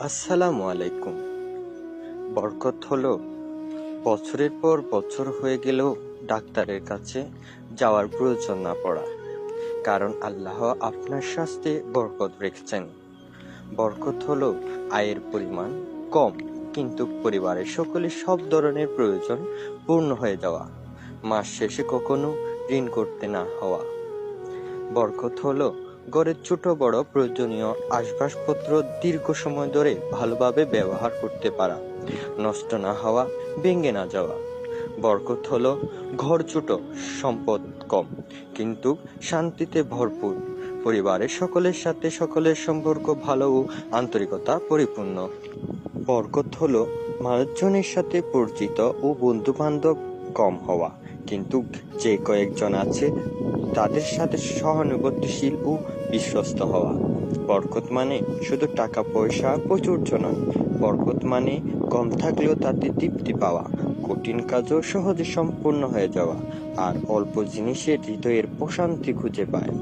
আসসালামু আলাইকুম। বরকত হলো বছরের পর বছর হয়ে গেলেও ডাক্তারের কাছে যাওয়ার প্রয়োজন না পড়া। কারণ আল্লাহ আপনার স্বাস্থ্যে বরকত রেখেছেন। বরকত হলো আয়ের পরিমাণ কম কিন্তু পরিবারের সকলের সব ধরনের প্রয়োজন পূর্ণ হয়ে যাওয়া, মাস শেষে কখনো ঋণ করতে না হওয়া। বরকত হলো ঘরের ছোট বড় প্রয়োজনীয় আসবাবপত্র দীর্ঘ সময় ধরে ভালোভাবে ব্যবহার করতে পারা, নষ্ট না হওয়া, ভেঙে না যাওয়া। বরকত হলো ঘর ছোট, সম্পদ কম কিন্তু শান্তিতে ভরপুর, পরিবারের সকলের সাথে সকলের সম্পর্ক ভালো ও আন্তরিকতা পরিপূর্ণ। বরকত হলো মানুষজনের সাথে পরিচিত ও বন্ধু বান্ধব কম হওয়া কিন্তু যে কয়েকজন আছে তাদের সাথে সহানুভূতিশীল ও বিশ্বস্ত হওয়া। বরকত মানে শুধু টাকা পয়সা প্রাচুর্য নয়, বরকত মানে কম থাকলেও তাতে তৃপ্তি পাওয়া, কঠিন কাজও সহজে সম্পূর্ণ হয়ে যাওয়া আর অল্প জিনিসে হৃদয়ের প্রশান্তি খুঁজে পায়।